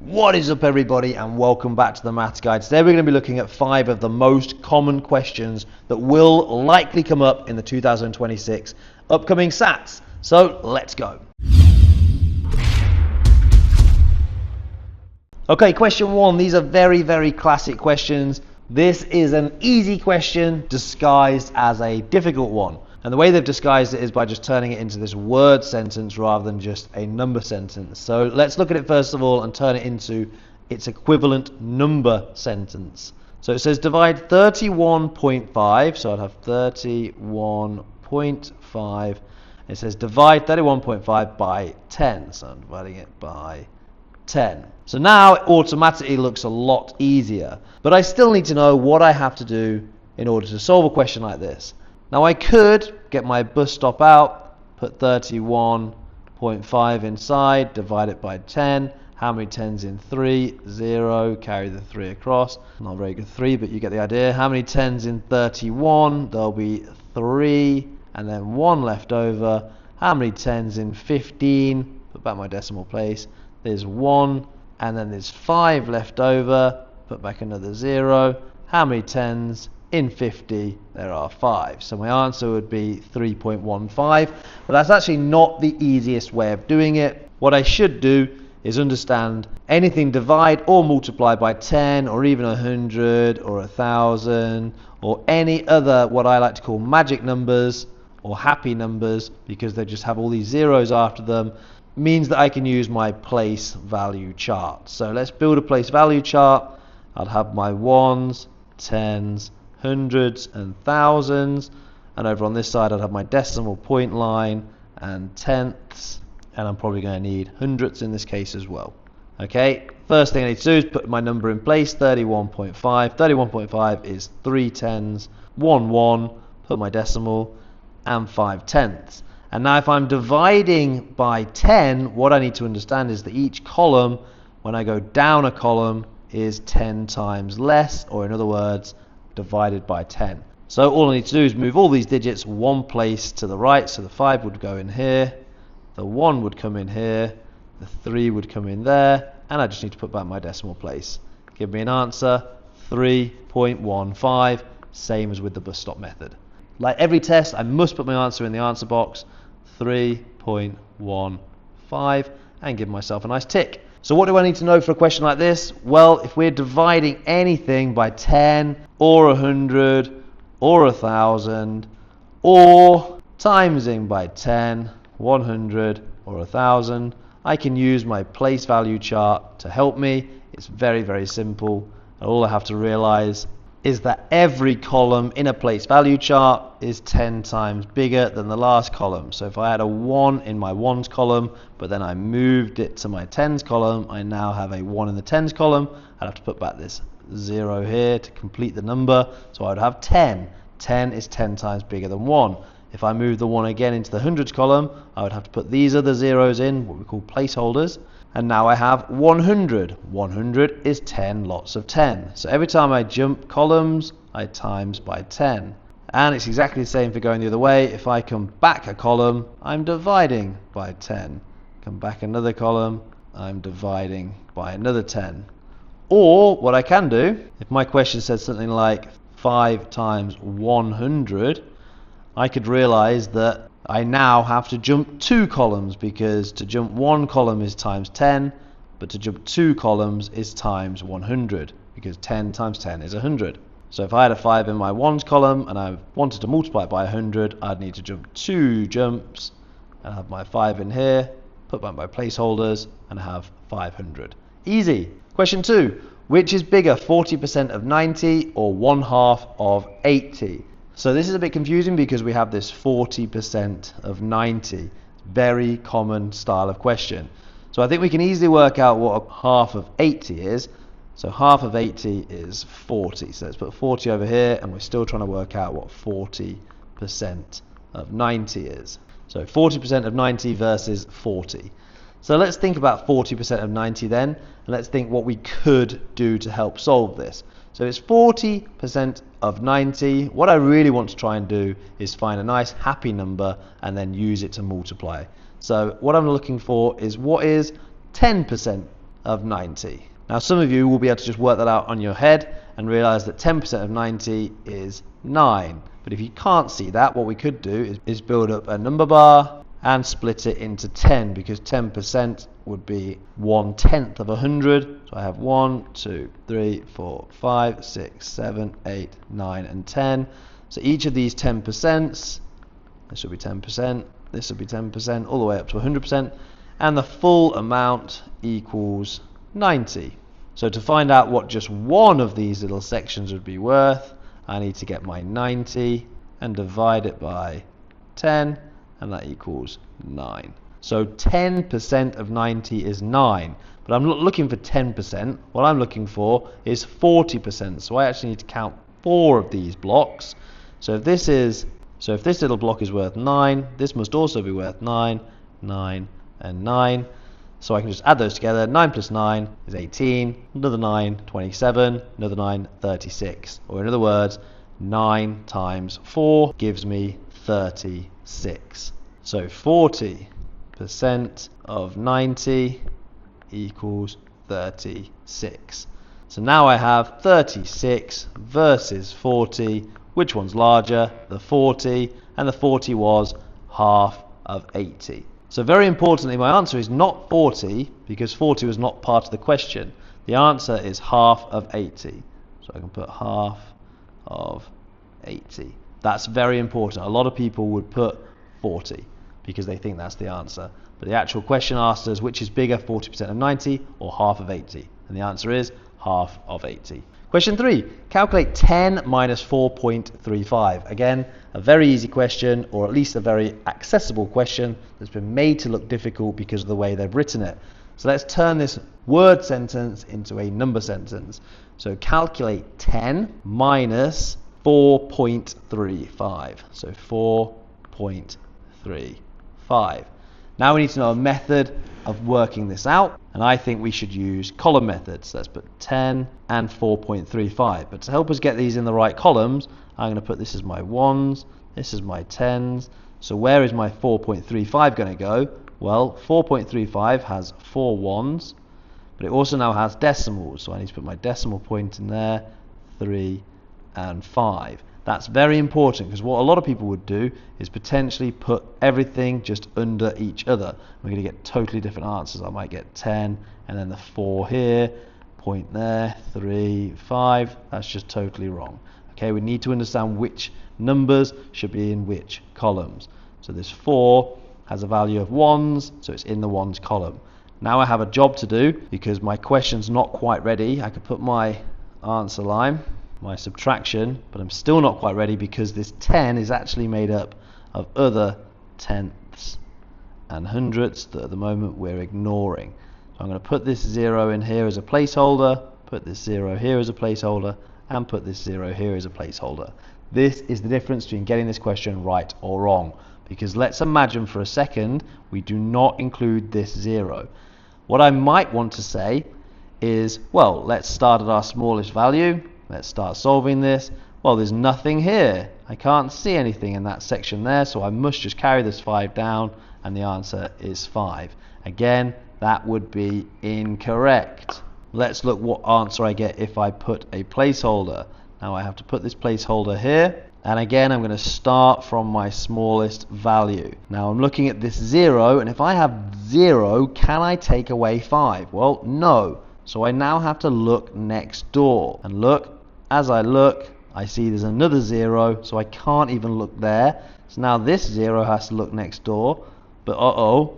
What is up, everybody, and welcome back to the Maths Guide. Today we're going to be looking at 5 of the most common questions that will likely come up in the 2026 upcoming SATS. So let's go. Okay, question 1. These are very classic questions. This is an easy question disguised as a difficult one. And the way they've disguised it is by just turning it into this word sentence rather than just a number sentence. So let's look at it first of all and turn it into its equivalent number sentence. So it says divide 31.5. So I'd have 31.5. It says divide 31.5 by 10. So I'm dividing it by 10. So now it automatically looks a lot easier. But I still need to know what I have to do in order to solve a question like this. Now I could get my bus stop out, put 31.5 inside, divide it by 10. How many 10s in 3? 0. Carry the 3 across. Not very good 3, but you get the idea. How many 10s in 31? There'll be 3 and then 1 left over. How many 10s in 15? Put back my decimal place. There's 1 and then there's 5 left over. Put back another 0. How many 10s? In 50, there are 5. So my answer would be 3.15. But that's actually not the easiest way of doing it. What I should do is understand anything divide or multiply by 10 or even 100 or 1,000 or any other what I like to call magic numbers or happy numbers, because they just have all these zeros after them, means that I can use my place value chart. So let's build a place value chart. I'll have my ones, tens, hundreds and thousands, and over on this side I'd have my decimal point line and tenths, and I'm probably going to need hundredths in this case as well. Okay, first thing I need to do is put my number in place. 31.5. 31.5 is 3 tens, 1 1, put my decimal, and 5 tenths. And now if I'm dividing by 10, what I need to understand is that each column, when I go down a column, is 10 times less, or in other words, divided by 10. So all I need to do is move all these digits one place to the right. So the 5 would go in here, the 1 would come in here, the 3 would come in there, and I just need to put back my decimal place. Give me an answer, 3.15, same as with the bus stop method. Like every test, I must put my answer in the answer box, 3.15, and give myself a nice tick. So what do I need to know for a question like this? Well, if we're dividing anything by 10 or 100 or 1,000 or timesing by 10, 100 or 1,000, I can use my place value chart to help me. It's very simple. And all I have to realize is that every column in a place value chart is 10 times bigger than the last column. So if I had a 1 in my ones column, but then I moved it to my tens column, I now have a 1 in the tens column. I'd have to put back this 0 here to complete the number. So I would have 10. 10 is 10 times bigger than 1. If I move the 1 again into the hundreds column, I would have to put these other zeros in, what we call placeholders. And now I have 100. 100 is 10 lots of 10. So every time I jump columns, I times by 10. And it's exactly the same for going the other way. If I come back a column, I'm dividing by 10. Come back another column, I'm dividing by another 10. Or what I can do, if my question says something like 5 times 100, I could realize that I now have to jump 2 columns, because to jump 1 column is times 10, but to jump 2 columns is times 100, because 10 times 10 is 100. So if I had a 5 in my ones column and I wanted to multiply it by 100, I'd need to jump 2 jumps and have my 5 in here, put back my placeholders, and have 500. Easy. Question 2. Which is bigger, 40% of 90 or 1/2 of 80? So this is a bit confusing because we have this 40% of 90. Very common style of question. So I think we can easily work out what 1/2 of 80 is. So 1/2 of 80 is 40. So let's put 40 over here, and we're still trying to work out what 40% of 90 is. So 40% of 90 versus 40. So let's think about 40% of 90 then, and let's think what we could do to help solve this. So it's 40% of 90. What I really want to try and do is find a nice happy number and then use it to multiply. So what I'm looking for is what is 10% of 90. Now some of you will be able to just work that out on your head and realize that 10% of 90 is 9. But if you can't see that, what we could do is build up a number bar and split it into 10, because 10% would be 1/10 of 100. So I have 1, 2, 3, 4, 5, 6, 7, 8, 9, and 10. So each of these 10%, this will be 10%, this will be 10%, all the way up to 100%, and the full amount equals 90. So to find out what just one of these little sections would be worth, I need to get my 90 and divide it by 10, and that equals 9. So 10% of 90 is 9, but I'm not looking for 10%. What I'm looking for is 40%. So I actually need to count 4 of these blocks. So if this little block is worth 9, this must also be worth 9, 9, and 9. So I can just add those together. 9 plus 9 is 18, another 9, 27, another 9, 36. Or in other words, 9 times 4 gives me 36. So 40% of 90 equals 36. So now I have 36 versus 40. Which one's larger? The 40, and the 40 was half of 80. So very importantly, my answer is not 40, because 40 was not part of the question. The answer is half of 80. So I can put half of 80. That's very important. A lot of people would put 40 because they think that's the answer. But the actual question asks us, which is bigger, 40% of 90 or half of 80? And the answer is half of 80. Question 3, calculate 10 minus 4.35. Again, a very easy question, or at least a very accessible question that's been made to look difficult because of the way they've written it. So let's turn this word sentence into a number sentence. So calculate 10 minus 4.35. So 4.35. Now we need to know a method of working this out, and I think we should use column methods. Let's put 10 and 4.35. But to help us get these in the right columns, I'm going to put this as my 1s, this is my 10s. So where is my 4.35 going to go? Well, 4.35 has 4 1s, but it also now has decimals. So I need to put my decimal point in there, 3 and 5. That's very important, because what a lot of people would do is potentially put everything just under each other. We're going to get totally different answers. I might get 10 and then the 4 here, point there, 3, 5. That's just totally wrong. Okay, we need to understand which numbers should be in which columns. So this 4 has a value of 1s, so it's in the 1s column. Now I have a job to do, because my question's not quite ready. I could put my answer line, my subtraction, but I'm still not quite ready, because this 10 is actually made up of other tenths and hundredths that at the moment we're ignoring. So I'm going to put this 0 in here as a placeholder, put this 0 here as a placeholder, and put this 0 here as a placeholder. This is the difference between getting this question right or wrong, because let's imagine for a second we do not include this 0. What I might want to say is, well, let's start at our smallest value. Let's start solving this. Well, there's nothing here. I can't see anything in that section there, so I must just carry this 5 down, and the answer is 5. Again, that would be incorrect. Let's look what answer I get if I put a placeholder. Now I have to put this placeholder here, and again I'm going to start from my smallest value. Now I'm looking at this 0, and if I have 0, can I take away 5? Well, no. So I now have to look next door, and look. As I look, I see there's another 0, so I can't even look there. So now this 0 has to look next door, but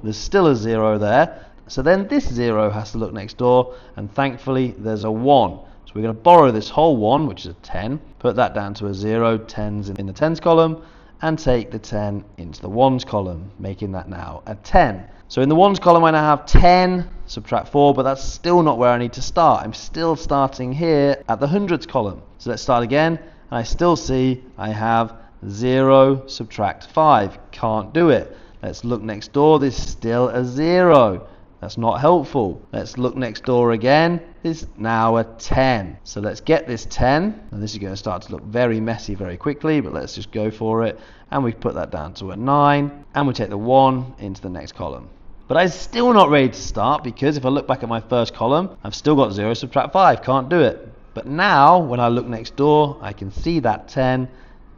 there's still a 0 there. So then this 0 has to look next door, and thankfully there's a 1. So we're going to borrow this whole 1, which is a 10, put that down to a 0, 10's in the 10's column, and take the 10 into the 1's column, making that now a 10. So in the 1's column I now have 10, subtract 4, but that's still not where I need to start. I'm still starting here at the hundreds column. So let's start again, and I still see I have 0, subtract 5. Can't do it. Let's look next door. There's still a 0. That's not helpful. Let's look next door again. There's now a 10. So let's get this 10. And this is going to start to look very messy very quickly, but let's just go for it. And we put that down to a 9. And we take the 1 into the next column. But I'm still not ready to start, because if I look back at my first column, I've still got 0 subtract 5, can't do it. But now, when I look next door, I can see that 10,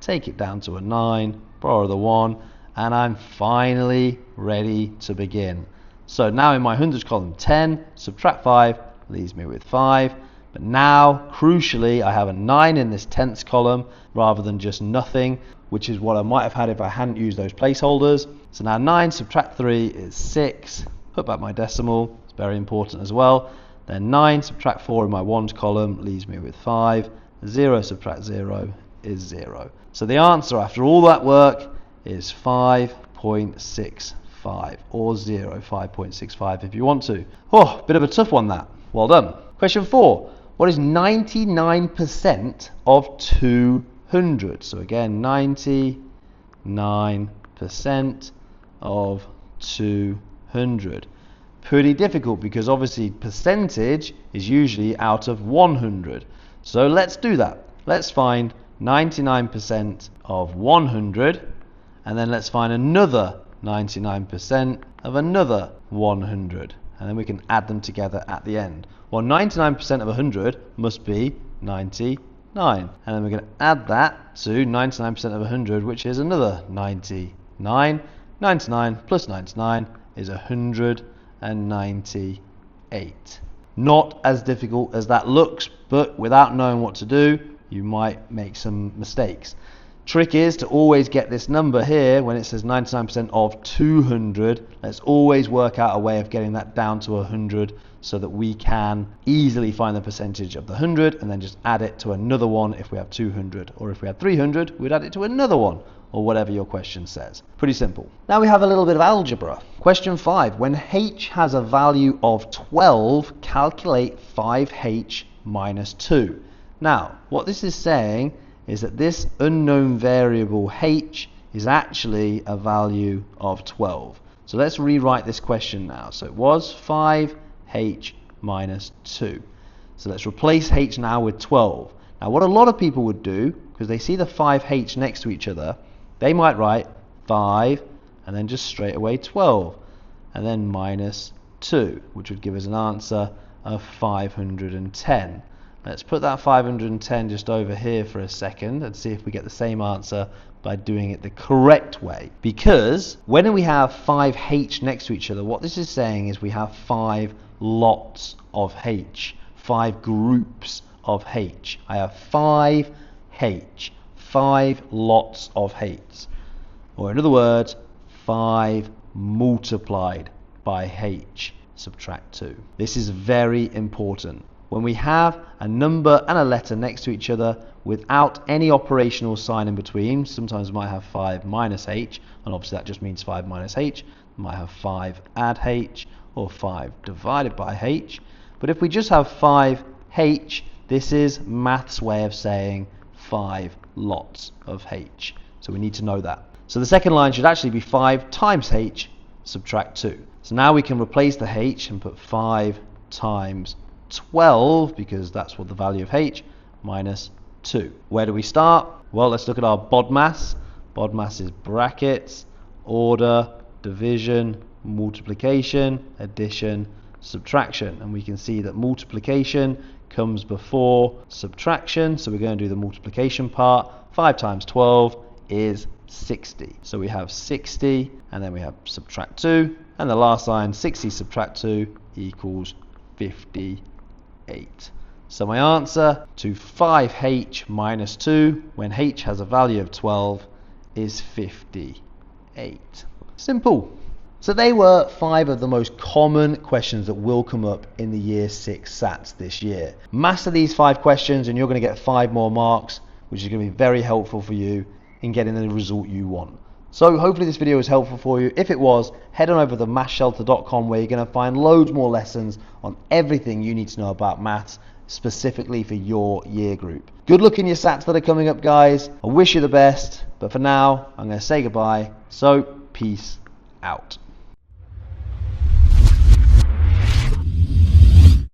take it down to a 9, borrow the 1, and I'm finally ready to begin. So now in my hundreds column, 10 subtract 5 leaves me with 5. But now, crucially, I have a 9 in this tenths column rather than just nothing, which is what I might have had if I hadn't used those placeholders. So now 9 subtract 3 is 6. Put back my decimal, it's very important as well. Then 9 subtract 4 in my ones column leaves me with 5. 0 subtract 0 is 0. So the answer after all that work is 5.65, or 5.65 if you want to. Oh, bit of a tough one that. Well done. Question 4. What is 99% of 200? So again, 99% of 200. Pretty difficult, because obviously percentage is usually out of 100. So let's do that. Let's find 99% of 100, and then let's find another 99% of another 100, and then we can add them together at the end. Well, 99% of 100 must be 99, and then we're going to add that to 99% of 100, which is another 99. 99 plus 99 is 198. Not as difficult as that looks, but without knowing what to do, you might make some mistakes. Trick is to always get this number here when it says 99% of 200. Let's always work out a way of getting that down to 100, so that we can easily find the percentage of the 100 and then just add it to another one if we have 200, or if we had 300 we'd add it to another one, or whatever your question says. Pretty simple. Now we have a little bit of algebra. Question 5. When h has a value of 12, calculate 5h minus 2. Now, what this is saying is that this unknown variable h is actually a value of 12. So let's rewrite this question now. So it was 5h minus 2. So let's replace h now with 12. Now what a lot of people would do, because they see the 5h next to each other, they might write 5 and then just straight away 12, and then minus 2, which would give us an answer of 510. Let's put that 510 just over here for a second and see if we get the same answer by doing it the correct way. Because when we have 5h next to each other, what this is saying is we have 5 lots of h, 5 groups of h. I have 5h, 5 lots of h. Or in other words, 5 multiplied by h, subtract 2. This is very important. When we have a number and a letter next to each other without any operational sign in between, sometimes we might have 5 minus h, and obviously that just means 5 minus h. We might have 5 add h, or 5 divided by h. But if we just have 5h, this is maths way of saying 5 lots of h. So we need to know that. So the second line should actually be 5 times h, subtract 2. So now we can replace the h and put 5 times 12, because that's what the value of h, minus 2. Where do we start? Well, let's look at our BODMAS. BODMAS is brackets, order, division, multiplication, addition, subtraction. And we can see that multiplication comes before subtraction, so we're going to do the multiplication part. 5 times 12 is 60. So we have 60, and then we have subtract 2, and the last line, 60 subtract 2 equals 58. So my answer to 5h minus 2 when h has a value of 12 is 58. Simple. So they were 5 of the most common questions that will come up in the year 6 SATS this year. Master these 5 questions and you're going to get 5 more marks, which is going to be very helpful for you in getting the result you want. So hopefully this video was helpful for you. If it was, head on over to mathshelter.com, where you're going to find loads more lessons on everything you need to know about maths, specifically for your year group. Good luck in your SATs that are coming up, guys. I wish you the best, but for now, I'm going to say goodbye. So, peace out.